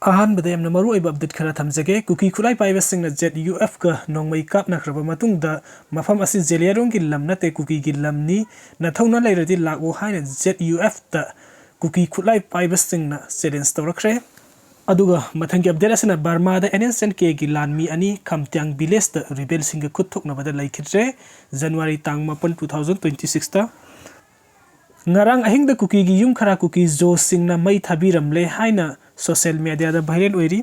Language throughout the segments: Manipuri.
अहानबदे यमना मरु ओइबा अपडेट खरा थमजगे कुकी खुलाई पाइबा सिंगना ZUF का नोंगमई कापनाख्रबा मतुंगदा मफम असि जेलियारोंग की लम नते कुकी की लमनी नथौना लेरदि लागो हाइना ZUF ता कुकी खुलाई पाइबा सिंगना चैलेंज तौरख्रे अदुगा मथंगी अपडेट असना बर्मादा NSNK की लानमी अनि खमत्यांग विलेज ता रिबेल सिंग खुद थोकनबदा लैखिद्रे जनवरी तांग 2026 ता ngarang ahing da kuki gi yum khara kuki zo singna mai thabiramle haina social media da viral oiri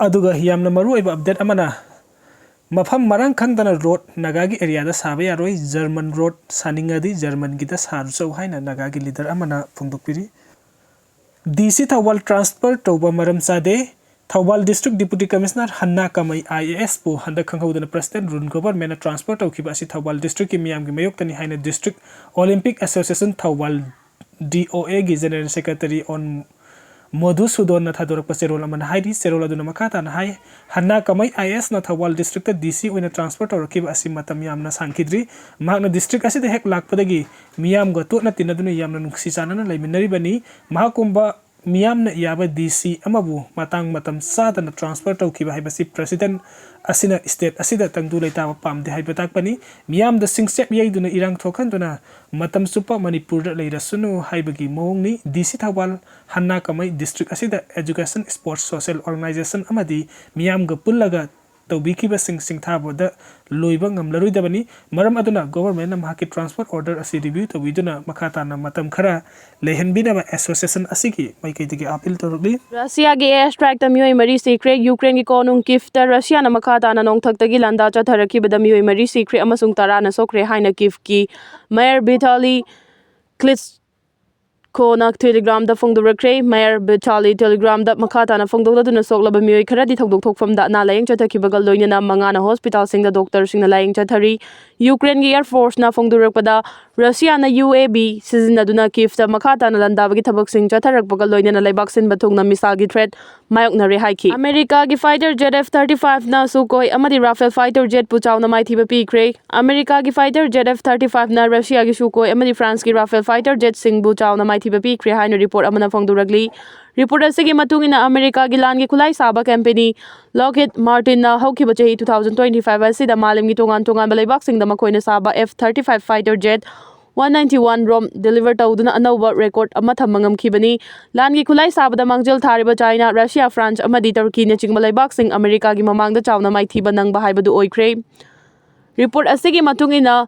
aduga yamna maru oiba update amana mafam marang khangdana road naga gi area da sabe yaroi German road saningadi German gi da saru sau haina naga gi leader amana phungdokpiri DC Thawal transfer toba maram sade Thawal District Deputy Commissioner Hanna Kamai IAS po handa khanghaudana President Run Government transfer tawkiba asi Thawal District ki miyam gi mayoktani haina District Olympic Association Thawal DOA gi General Secretary on Modusudon na thadorok paserol aman hairi serol aduna makata na hai Hanna Kamai IAS na Thawal District DC wina transfer tawkiba asi matam yamna sankidri magna district asi de hek lakpadagi miyam go to na tinaduna yamna nuksi sana na laiminari bani mahakumba Miyamna yaba DC amabu matang matam sada na transfer tawkiba haibasi President asina state asida tangdu leitaba pamde haibatak pani miyam da singsep yaiduna irang thokhanduna matam supa Manipur da leirasunu haibagi mawngni DC Thawal Hanna Kamai district asida education sports social organization amadi miyam ga pullaga tawbikiba sing thaboda loiba ngamlaruidabani maram aduna government na mahaki transfer order asi review tawiduna makhata na matam khara lehenbinaba association asigi maikaitigi appeal torli Russia ge air strike ta mioi mari secret Ukraine gi konung kif ta Russia na makhata na nong thakta gi landa cha tharaki bada mioi mari secret amasung tara na sokre haina kif ki mayor Vitaly Klitschko na telegram da phongdu rakre mayor Vitaly telegram da makhata na phongdu da na soklaba mioi khara di thokdok thokfam da na layeng cha thaki bagal loina na manga na hospital sing da doctor sing na layeng cha thari Ukraine gi air force na phongdu rakpada Russia na UAV sizinaduna kif ta makhata na landa bagi thabak sing cha tharak bagal loina na laibak sin bathung na misal gi threat mayok na re haiki America gi fighter jet F-35 na Sukhoi amadi Rafale fighter jet puchaw na mai thiba pi kre America gi fighter jet F-35 na Russia gi Sukhoi amadi France gi Rafale fighter jet sing buchaw na mai thiba pi kre haina report amana phongdu ragli report asigi matungina America gi lan gi khulai saba company Lockheed Martin na haukiba chahi 2025 asida malim gi tongan balaibak sing da makoina saba F-35 fighter jet 191 rom deliver tawduna anauba record ama thamangam khibani lan gi khulai sabada mangjel thariba China Russia France amadi Turkey na chingma laibak sing America gi mamangda chawna mai thiba nangba haibadu oikre report asigi matungina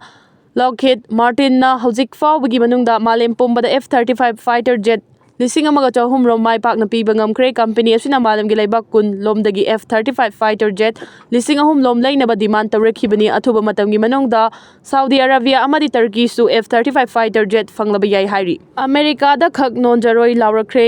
Lockheed Martin na hojik fawbagi manungda malem pumbada F-35 fighter jet lising amaga chahum rom mai pak na piba ngamkre company asina malam gi laibak kun lomdagi F-35 fighter jet lising ahum lom lainaba demand tawrekhibani athuba matam gi manongda Saudi Arabia amadi Turkey su F-35 fighter jet fanglaba yai hairi America da khak nonjaroi laurakre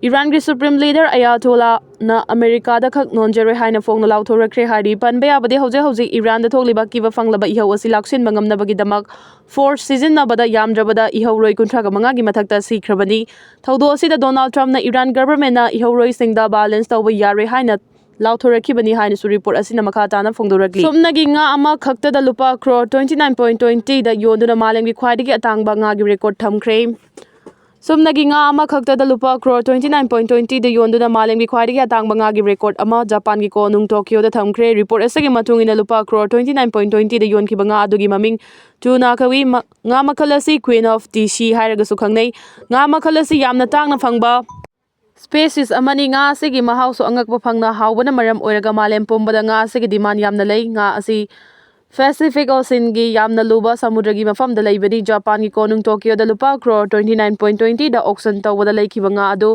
Iran gi supreme leader Ayatollah na America da khak nonjaroi haina phongna lauthorakre hairi panbe abade hoje Iran da thokliba kiba fanglaba ihau asi laksin bangamna bagi damak force season na bada yamdrabada ihau roi kuntra ga manga gi mathakta sikhrabani thaudo asida Donald Trump na Iran government na ihau roi singda balance tawba yare haina lauthorakibani haina su report asina makhata na phongdoragli somnagi nga ama khakta da lupa crore 29.20 da yonduna malam gi khwaidigi atangba nga gi record thamkhre somnagi nga ama khakta da lupa crore 29.20 da yonduna malam gi khwaidigi atangba nga gi record ama Japan gi konung Tokyo da thamkhre report asagi mathungina lupa crore 29.20 da yon kiba nga adugi maming Chuna kawi nga makhalasi Queen of DC hairaga su khangnei nga makhalasi yamna tangna phangba species amani nga asigi mahau so angakpa phangna hawbana maram oiraga malem pumbada nga asigi demand yamna lei nga asi Pacific Ocean gi yamna luba samudragi mafam da leibani Japan gi konung Tokyo da lupa crore 29.20 da auction tawda leikhiba nga adu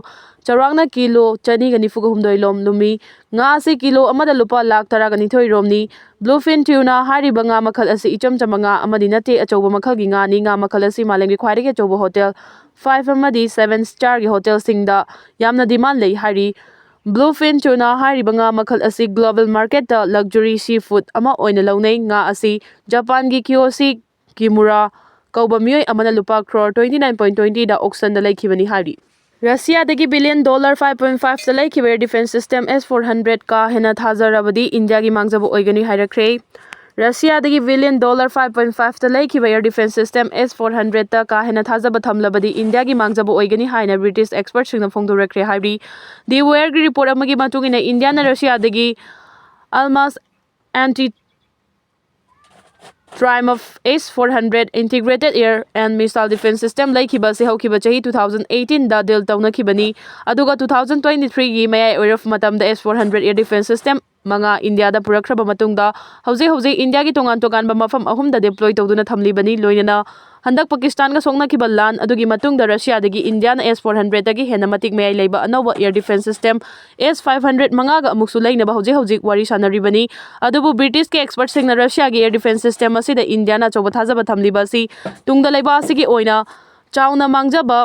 charangna kilo chani ga nifuga humdoi lom lumi nga asi kilo amada lupa lakh tara ga nithoi romni bluefin tuna hariba nga makhal asi icham chamanga amadi nate achauba makhal gi nga ni nga makhal asi malem gi khwairi ge achauba hotel 5 amadi 7 star gi hotel singda yamna demand lei hari Bluefin tuna hariba nga makhal asi global market da luxury seafood ama oina launai nga asi Japan gi Kiyoshi Kimura kauba mioi amana lupa crore 29.20 da auction da laikhibani hari Russia dagi $1 billion 5.5 da laikhiber defense system S-400 ka hena thazarabadi India gi mangjabo oigani hairakre Russia-dagi billion $5.5 ta laikhiba air defense system S-400 ta ka hena thajaba thamlabadi India gi mangjaba oigani haina British experts singna phongdorakre haibri the wire gi report amagi matungina India na Russia-dagi almost anti Triumph S-400 integrated air and missile defense system laikhiba se haukiba chahi 2018 da deal tawnakibani aduga 2023 gi mayai oiraf matamda S-400 air defense system manga India da purakraba matungda hauze India gi tongan mafam ahum da deploy tawduna thamlibani loinana handak Pakistan ga songna kiba lan adugi matungda Russia dagi India na S-400 dagi hena matik mayai leiba anawa air defense system S-500 manga ga amuksu leinaba hauze wari sanaribani adubu British ke experts singna Russia gi air defense system asida India na choba thajaba thamliba si tungda leiba asigi oina chauna mangjaba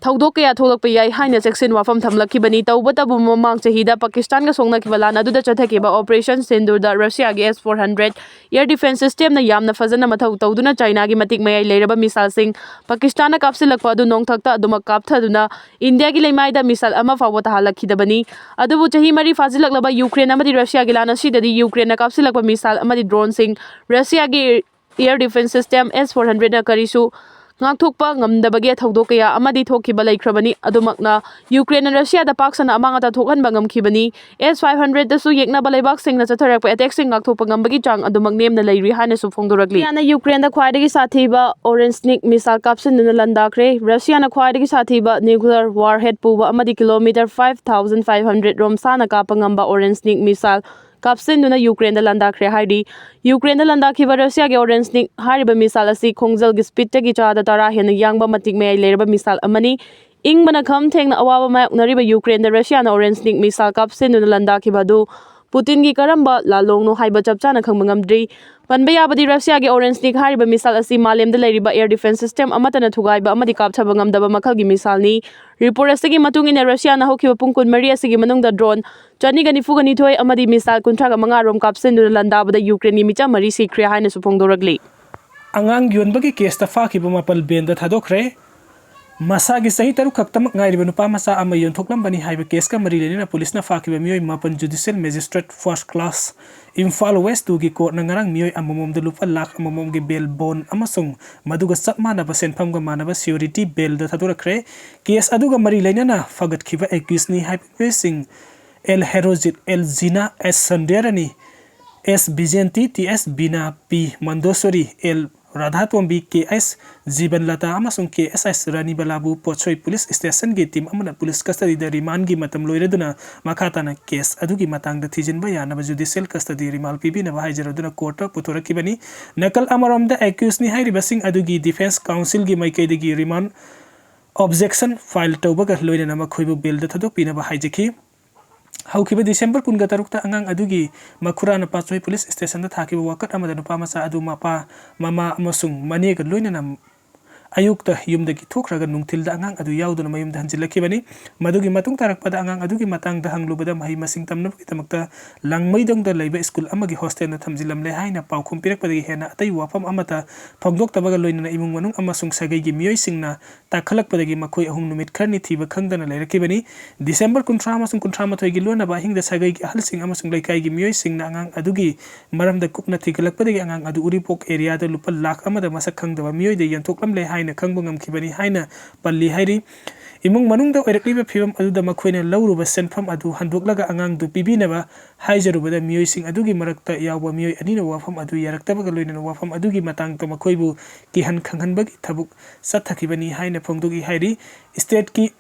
Thaudok kaya tholakpa yai haina section wafam thamlakibani tawbatabu mamang chahida Pakistan ga songna kibala aduda chathakiba Operation Sindur da Russia gi S-400 air defense system na yamna fazana mathau tawduna China gi matik mayai leiraba missile sing Pakistan na kapsilakpa adu nongthakta aduma kapthaduna India gi leimai da missile ama fawata halakhidabani adubu chahi mari fazilaklaba Ukraine amadi Russia gi lana sidadi Ukraine na kapsilakpa missile amadi drone sing Russia gi air defense system S-400 na karisu ngakthokpa ngamdabagi thaudok kaya amadi thokhiba laikhrabani adumakna Ukraine and Russia da paksana amangata thokhanba ngamkhibani S-500 da su yekna balaibak singna chatharakpa attack sing ngakthokpa ngambagi chang adumak nemna leiri hana su phongdorakli Russia na Ukraine da khwaidagi sathiba orange snake missile kapsinna landakre Russia na khwaidagi sathiba nuclear warhead puba amadi kilometer 5500 romsana kapa ngamba orange snake missile kapsinduna Ukraine da landakre haidi Ukraine da landakhiba Russia ge orange snake hariba missile asi khongjal gi speed tagi chada tara hena yangba matik mayai leiraba missile amani ingbana kham thengna awaba mayaknariba Ukraine da Russia na orange snake missile kapsinduna landakhiba du Putin gi karamba lalongno haiba chapchana khangba ngamdri panba yabadi Russia ge orange snake hariba missile asi malemda leiriba air defense system amatana thugaiba amadi kapthaba ngamdaba makhal gi missile ni report asigi matungina Russia na hokiba pungkun mari asigi manungda drone chani gani thoi amadi missile kunthraga manga rom kapsinduna landabada Ukraine gi micha mari sikre haina su phongdoragli angang yonbagi case ta fakiba mapal benda thadokre masagi sahi taru khaktamak ngairiba nupa masa ama yonthoklam haiba case ka mari lenina police na fakiba mioi mapan judicial magistrate first class Imphal West gi court na ngarang mioi amomom de lupa lakh amomom gi bail bond amasung maduga sapmana ba senpham ga manaba security bail da thadorakre case aduga mari lenina fagat khiba accused ni haiba sing El Herojit El Zina S Sanderani S Bijanti TS Bina P Mandosori El Radhatombi KS Jiban Lata amasung KSS Rani Balabu Pochoi Police Station gi team amana police custody da remand gi matam loiraduna makhatana case adugi matang da thijinba yanaba judicial custody rimal pibi na haijaraduna court putorakibani nakal amaram da accused ni hairibasing adugi defense council gi maikaidagi remand objection file tawbaga loirana makhoibu bail da thadok pina ba haijaki Haukiba December kunga tarukta angang adugi makura na Pachoi police station da thakiba wakat amada nupa masa adu mapa mama amasung mani ga loinana ayukta yumdagi thokraga nungthilda angang adu yauduna mayumda hanjilakibani madugi matung tarakpada angang adugi matang da hanglubada mahi masing tamnabgi tamakta langmaidong da leiba school amagi hostel na thamjilamle haina paukhum pirakpadagi hena atai wafam amata phongdok tabaga loinana imung manung amasung sagai gi mioi singna takhalakpadagi makhoi ahum numit kharni thiba khangdana leirakibani December kunthra amasung kunthra mathoi gi lona ba hingda sagai gi ahalsing amasung laikai gi mioi singna angang adugi maramda kupna thigalakpadagi angang adu uripok area da lupa lakh amada masak khangdaba mioi de yantoklamle haina khangbu kibani haina palli hairi imung manungda oirakliba phibam aduda makhoina lawruba senpham adu handoklaga angang du pibinaba haijarubada mioi sing adugi marakta yawba mioi anina wafam adu yaraktabaga loinana wafam adugi matang to makhoibu kihan khanghanbagi thabuk sathakibani haina phongdogi hairi state ki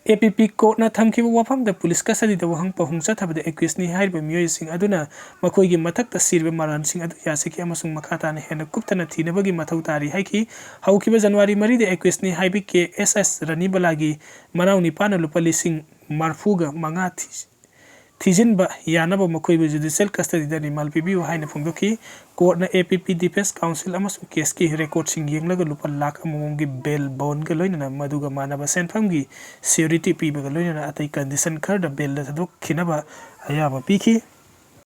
APP court na thamkiba wafam da police custody da wahang pahung chathabada accused ni haiba mioi sing aduna makhoigi mathakta sirbe maran sing adu yasiki amasung makhata na hena kuptana thinabagi mathau tari haiki haukiba January mari de accused ni haibi ke SS Rani Balagi manau ni pana lupali sing marfuga mangati thijinba yanaba makhoibu judicial custody da rimal pibiu haina phongdoki court na APP defense council amasung case ki record sing yenglaga lupa lakh amomgi bail bond ga loinana maduga manaba senpham gi security pibaga loinana atai condition khar da bail da thadok khinaba ayaba piki